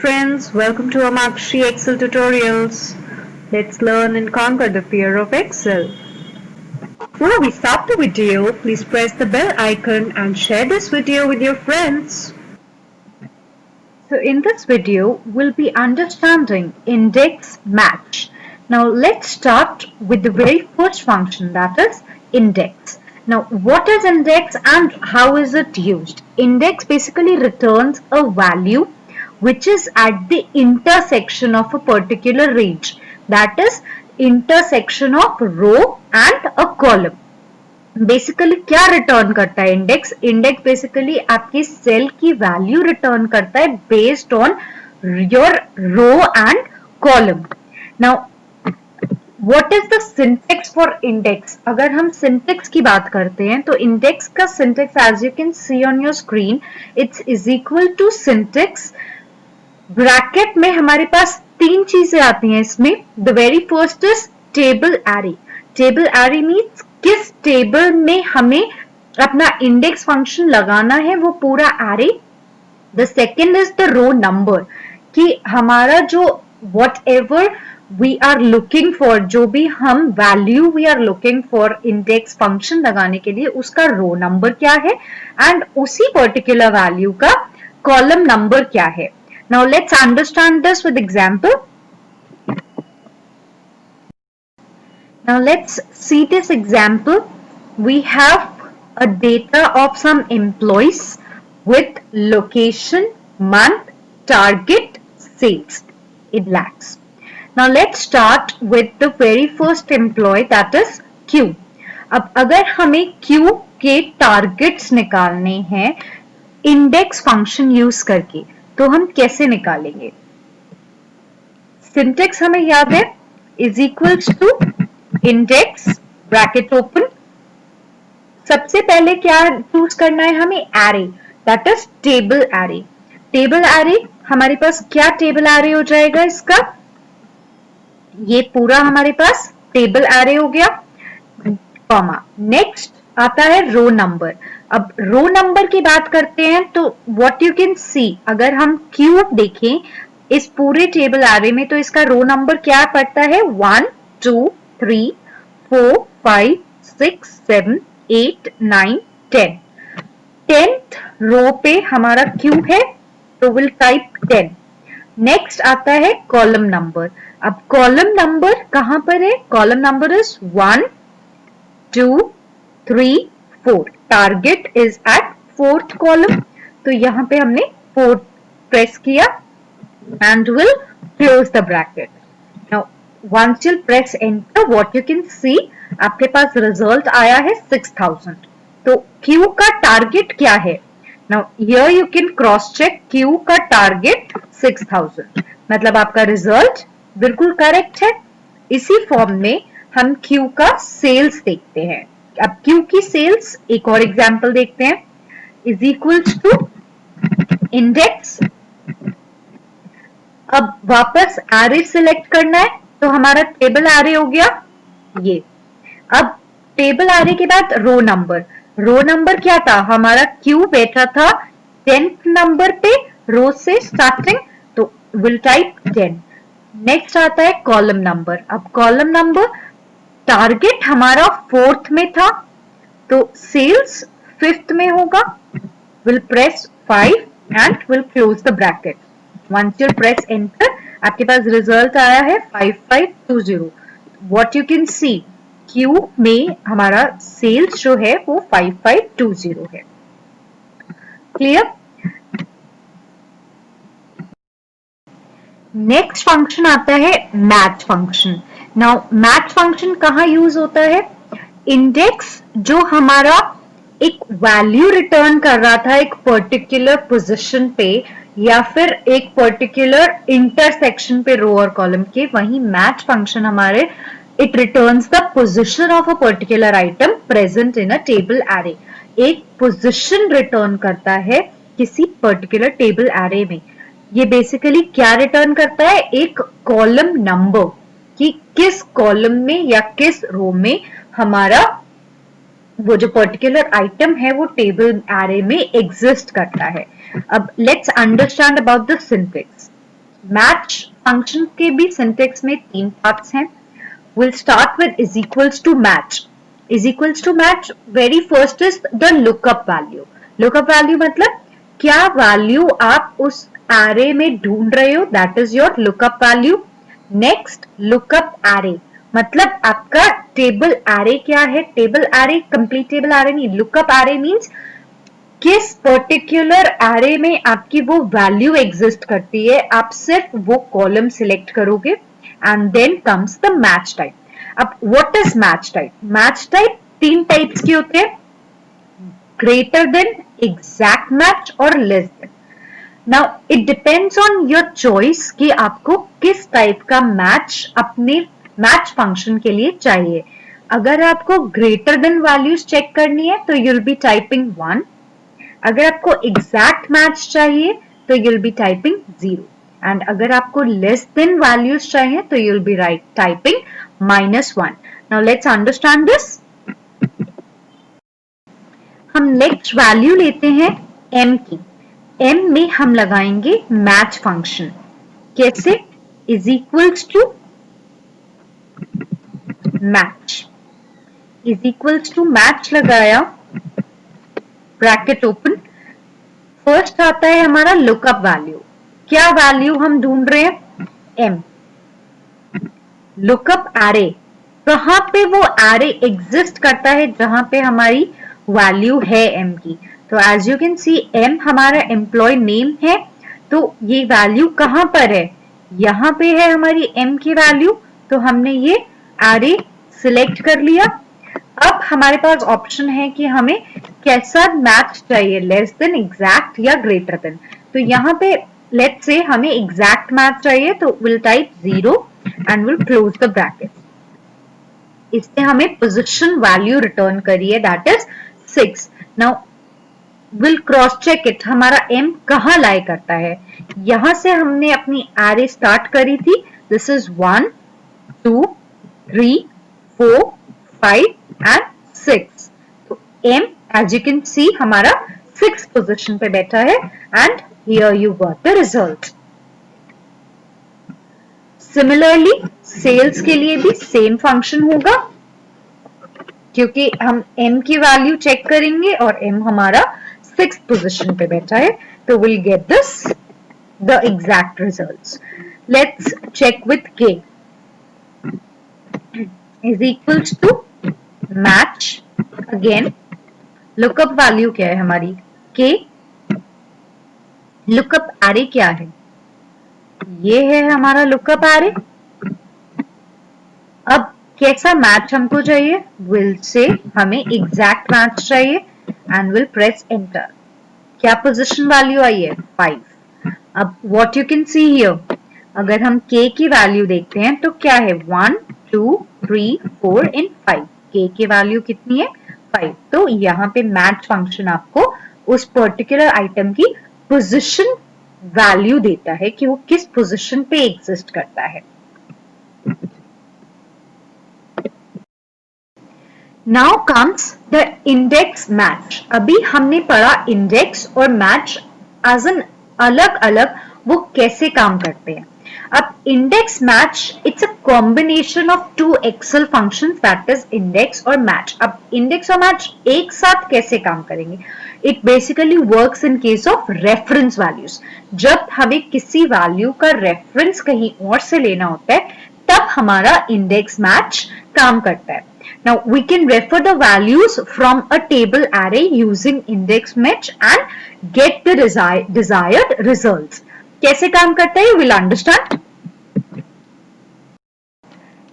friends, welcome to Amakshi Excel tutorials. Let's learn and conquer the fear of Excel. Before we start the video, please press the bell icon and share this video with your friends. So in this video, we'll be understanding index match. Now let's start with the very first function, that is index. Now what is index and how is it used? Index basically returns a value which is at the intersection of a particular range, that is intersection of row and a column. Basically क्या return करता है index? Index basically आपकी cell की value return करता है based on your row and column. Now what is the syntax for index? अगर हम syntax की बात करते हैं तो इंडेक्स का syntax as you can see on your screen, it's is equal to syntax. Bracket में हमारे पास तीन चीजें आती हैं इसमें. The very first is table array. Table array means किस टेबल में हमें अपना इंडेक्स फंक्शन लगाना है, वो पूरा array. The second is the row number, कि हमारा जो whatever we are looking for, जो भी हम value we are looking for index function लगाने के लिए, उसका रो नंबर क्या है एंड उसी पर्टिकुलर वैल्यू का कॉलम नंबर क्या है. Now let's understand this with example. Now let's see this example. We have a data of some employees with location, month, target, sales in lakhs. Now let's start with the very first employee, that is Q. अब अगर हमें Q के targets निकालने हैं index function use करके, तो हम कैसे निकालेंगे? सिंटेक्स हमें याद है, is equals to index bracket open. सबसे पहले क्या चूज करना है हमें? Array, that is table array. Table array हमारे पास क्या टेबल एरे हो जाएगा इसका? ये पूरा हमारे पास टेबल एरे हो गया, कॉमा. नेक्स्ट आता है रो नंबर. अब रो नंबर की बात करते हैं तो व्हाट यू कैन सी, अगर हम क्यू देखें इस पूरे टेबल एरे में, तो इसका रो नंबर क्या पड़ता है? 1 2 3 4 5 6 7 8 9 10. 10th रो पे हमारा क्यू है, तो विल टाइप 10. नेक्स्ट आता है कॉलम नंबर. अब कॉलम नंबर कहां पर है? Column number is 1 2 3 4. Target is at 4th column, तो यहां पे हमने 4 प्रेस किया and will close the bracket. Now once you press enter, what you can see, आपके पास रिजल्ट आया है 6000. तो क्यू का टारगेट क्या है? Now here you can cross check, Q का टारगेट 6000, मतलब आपका रिजल्ट बिल्कुल करेक्ट है. इसी फॉर्म में हम क्यू का सेल्स देखते हैं. अब क्यू की सेल्स एक और एग्जांपल देखते हैं. Is equals to index. अब वापस एरे सिलेक्ट करना है, तो हमारा टेबल एरे हो गया ये. अब टेबल एरे के बाद रो नंबर. रो नंबर क्या था? हमारा क्यू बैठा था 10th नंबर पे रो से स्टार्टिंग, तो विल टाइप 10. नेक्स्ट आता है कॉलम नंबर. अब कॉलम नंबर, टारगेट हमारा 4th में था, तो सेल्स 5th में होगा. Will press 5 and will close the bracket. Once you press enter, आपके पास रिजल्ट आया है 5520. What you can see, Q में हमारा सेल्स जो है वो 5520 है. क्लियर? नेक्स्ट फंक्शन आता है match function. Now match function कहां यूज होता है? इंडेक्स जो हमारा एक वैल्यू रिटर्न कर रहा था एक पर्टिकुलर पोजीशन पे या फिर एक पर्टिकुलर इंटरसेक्शन पे रो और कॉलम के, वही मैच फंक्शन हमारे it returns the position of a particular item present in a table array. एक पोजीशन रिटर्न करता है किसी पर्टिकुलर टेबल एरे में. ये बेसिकली क्या रिटर्न करता है? एक कॉलम नंबर, कि किस कॉलम में या किस रो में हमारा वो जो पर्टिकुलर आइटम है वो टेबल एरे में एग्जिस्ट करता है. अब let's understand about the syntax. Match function के भी सिंटेक्स में 3 पार्ट्स हैं. We'll start with is equals to match. Is equals to match, very first is the lookup value. Lookup value मतलब क्या वैल्यू आप उस array में ढूंढ रहे हो, that is your lookup value. Next, lookup array मतलब आपका टेबल array क्या है. Table array complete table array नहीं, lookup array means किस पर्टिकुलर एरे में आपकी वो वैल्यू एग्जिस्ट करती है, आप सिर्फ वो कॉलम सिलेक्ट करोगे. And then comes the match type. अब what is match type? Match type 3 types के होते हैं, ग्रेटर देन, एग्जैक्ट मैच और less than. Now it depends on your choice कि आपको किस टाइप का मैच अपने मैच फंक्शन के लिए चाहिए. अगर आपको ग्रेटर देन वैल्यूज चेक करनी है तो यूल बी टाइपिंग 1. अगर आपको एग्जैक्ट मैच चाहिए तो you'll be typing 0. एंड अगर आपको लेस देन वैल्यूज चाहिए तो you'll be typing -1. Now let's understand this. हम नेक्स्ट वैल्यू लेते हैं m की. m में हम लगाएंगे मैच फंक्शन. कैसे? Is equals to match. Is equals to match लगाया, ब्रैकेट ओपन. फर्स्ट आता है हमारा लुकअप वैल्यू. क्या वैल्यू हम ढूंढ रहे हैं? m. लुकअप एरे, कहां पे वो एरे एग्जिस्ट करता है जहां पे हमारी वैल्यू है m की. तो as you can see m हमारा एम्प्लॉय नेम है, तो ये वैल्यू कहां पर है? यहां पे है हमारी m की वैल्यू. तो हमने ये एरे सिलेक्ट कर लिया. अब हमारे पास ऑप्शन है कि हमें कैसा मैच चाहिए, लेस देन, एग्जैक्ट या ग्रेटर देन. तो यहाँ पे लेट्स से हमें एग्जैक्ट मैच चाहिए, तो will type 0 and will close the bracket. इससे हमें पोजीशन वैल्यू रिटर्न करी है, that is 6. Now will cross check it, हमारा m कहाँ लाई करता है. यहां से हमने अपनी एरे स्टार्ट करी थी. This is 1 2 3 4 5 and 6. तो m as you can see हमारा 6 पोजीशन पे बैठा है. and here you got the result. Similarly sales के लिए भी सेम फंक्शन होगा, क्योंकि हम m की वैल्यू चेक करेंगे और m हमारा 6 पोजीशन पे बैठा है. तो we'll get this the exact results. Let's check with k. is equals to match. Again lookup value क्या है हमारी? k. लुकअप एरे क्या है? ये है हमारा लुकअप एरे. अब कैसा मैच हमको चाहिए? विल से हमें एग्जैक्ट मैच चाहिए एंड विल प्रेस एंटर. क्या पोजीशन वैल्यू आई है? 5. अब what you can see here, अगर हम k की वैल्यू देखते हैं तो क्या है? 1 2 3 4 एंड 5. k की वैल्यू कितनी है? 5. तो यहाँ पे मैच फंक्शन आपको उस पर्टिकुलर आइटम की पोजीशन वैल्यू देता है कि वो किस पोजीशन पे एग्जिस्ट करता है. Now comes the index match. अभी हमने पढ़ा इंडेक्स और मैच एज एन अलग अलग वो कैसे काम करते हैं. अब index match it's a combination of 2 Excel functions, that is index और मैच. अब इंडेक्स और मैच एक साथ कैसे काम करेंगे? It basically works in case of reference values. जब हमें किसी वैल्यू का रेफरेंस कहीं और से लेना होता है तब हमारा इंडेक्स मैच काम करता है. Now we can refer the values from a table array using index match and get the desired results. कैसे काम करता है? We'll understand.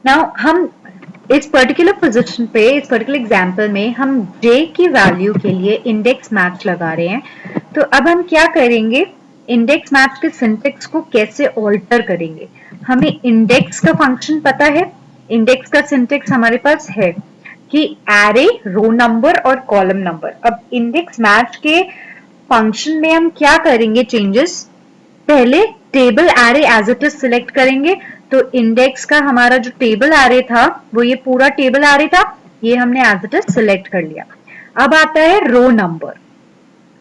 Now हम इस पर्टिकुलर पोजीशन पे, इस पर्टिकुलर एग्जाम्पल में हम j की वैल्यू के लिए इंडेक्स मैच लगा रहे हैं. तो अब हम क्या करेंगे? इंडेक्स मैच के सिंटेक्स को कैसे ऑल्टर करेंगे? हमें इंडेक्स का फंक्शन पता है. इंडेक्स का सिंटेक्स हमारे पास है कि एरे, रो नंबर और कॉलम नंबर. अब इंडेक्स मैच के फंक्शन में हम क्या करेंगे चेंजेस? पहले table array as it is select करेंगे. तो इंडेक्स का हमारा जो टेबल एरे था वो ये पूरा टेबल एरे था, ये हमने एज इट इज सिलेक्ट कर लिया. अब आता है रो नंबर.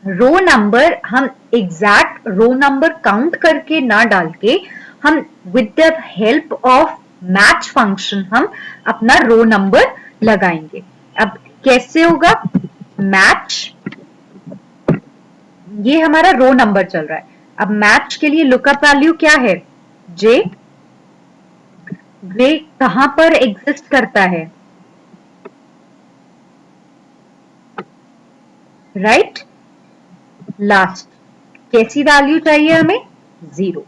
रो नंबर हम एग्जैक्ट रो नंबर काउंट करके ना डाल के हम with the help of match function हम अपना रो नंबर लगाएंगे। अब कैसे होगा? मैच, ये हमारा रो नंबर चल रहा है। अब मैच के लिए लुकअप वैल्यू क्या है? जे। जे कहां पर एग्जिस्ट करता है? Right, last. कैसी वैल्यू चाहिए हमें? 0।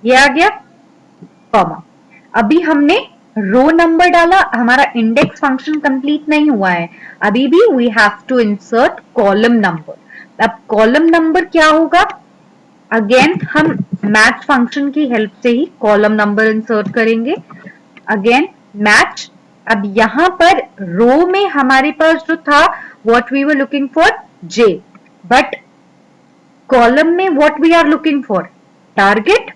ये आ गया, कॉमा। अभी हमने रो नंबर डाला, हमारा इंडेक्स फंक्शन कंप्लीट नहीं हुआ है, अभी भी we have to insert column number. अब कॉलम नंबर क्या होगा? अगेन हम मैच फंक्शन की हेल्प से ही कॉलम नंबर इंसर्ट करेंगे। Again match. अब यहां पर रो में हमारे पास जो था what we were looking for J, but column में what we are looking for target.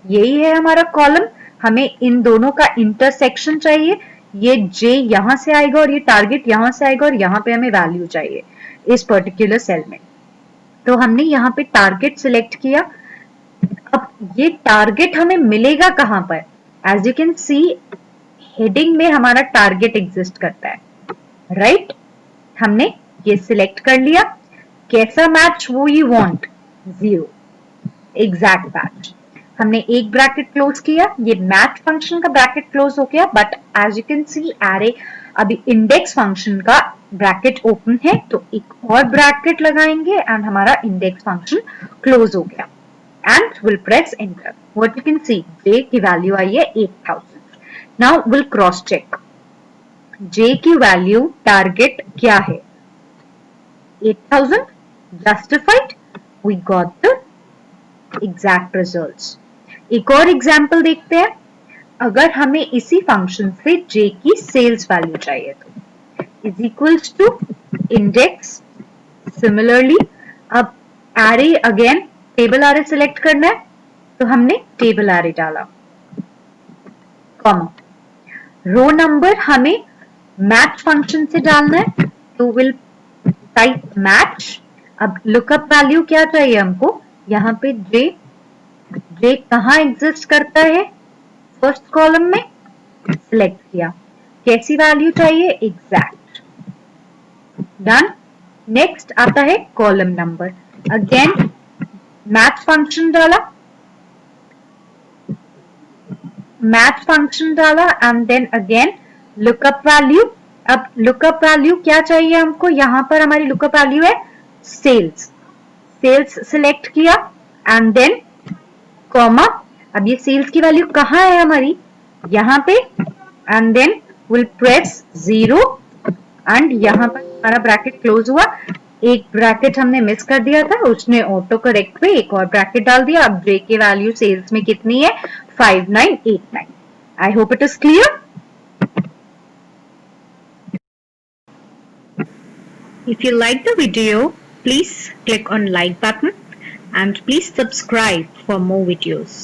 यही है हमारा कॉलम, हमें इन दोनों का इंटरसेक्शन चाहिए। ये जे यहां से आएगा और ये टारगेट यहां से आएगा और यहां पे हमें वैल्यू चाहिए इस पर्टिकुलर सेल में। तो हमने यहाँ पे टारगेट सिलेक्ट किया। अब ये टारगेट हमें मिलेगा कहां पर? As you can see heading में हमारा टारगेट एग्जिस्ट करता है, राइट? हमने ये सिलेक्ट कर लिया। कैसा मैच वो यू वांट? 0, exact match. हमने एक ब्रैकेट क्लोज किया, ये मैच फंक्शन का ब्रैकेट क्लोज हो गया, but as you can see array अभी इंडेक्स फंक्शन का ब्रैकेट ओपन है, तो एक और ब्रैकेट लगाएंगे एंड हमारा इंडेक्स फंक्शन क्लोज हो गया। And we'll press enter. What you can see, J की वैल्यू आई है 8000। Now will cross check, J की वैल्यू टारगेट क्या है? 8000, justified, we got the exact results. एक और एग्जाम्पल देखते हैं। अगर हमें इसी फंक्शन से जे की सेल्स वैल्यू चाहिए तो is equals to index. Similarly अब array, again table array select करना है, तो हमने टेबल एरे डाला, कॉमा। रो नंबर हमें मैच फंक्शन से डालना है, तो विल टाइप मैच। अब लुकअप वैल्यू क्या चाहिए हमको? यहाँ पे जे, जे कहाँ एग्जिस्ट करता है? फर्स्ट कॉलम में, सिलेक्ट किया। कैसी वैल्यू चाहिए? Exact, done. नेक्स्ट आता है column number. Again match function डाला, मैच फंक्शन डाला and then again lookup value. अब लुकअप वैल्यू क्या चाहिए हमको? यहां पर हमारी लुकअप वैल्यू है सेल्स। सेल्स सिलेक्ट किया एंड देन कॉमा। अब ये सेल्स की वैल्यू कहाँ है हमारी? यहाँ पे, and then will press 0 and यहाँ पर हमारा ब्रैकेट क्लोज हुआ। एक ब्रैकेट हमने मिस कर दिया था, उसने ऑटो करेक्ट पे एक और ब्रैकेट डाल दिया। अब जे की वैल्यू सेल्स में कितनी है? 5989। I hope it is clear. If you like the video, please click on like button and please subscribe for more videos.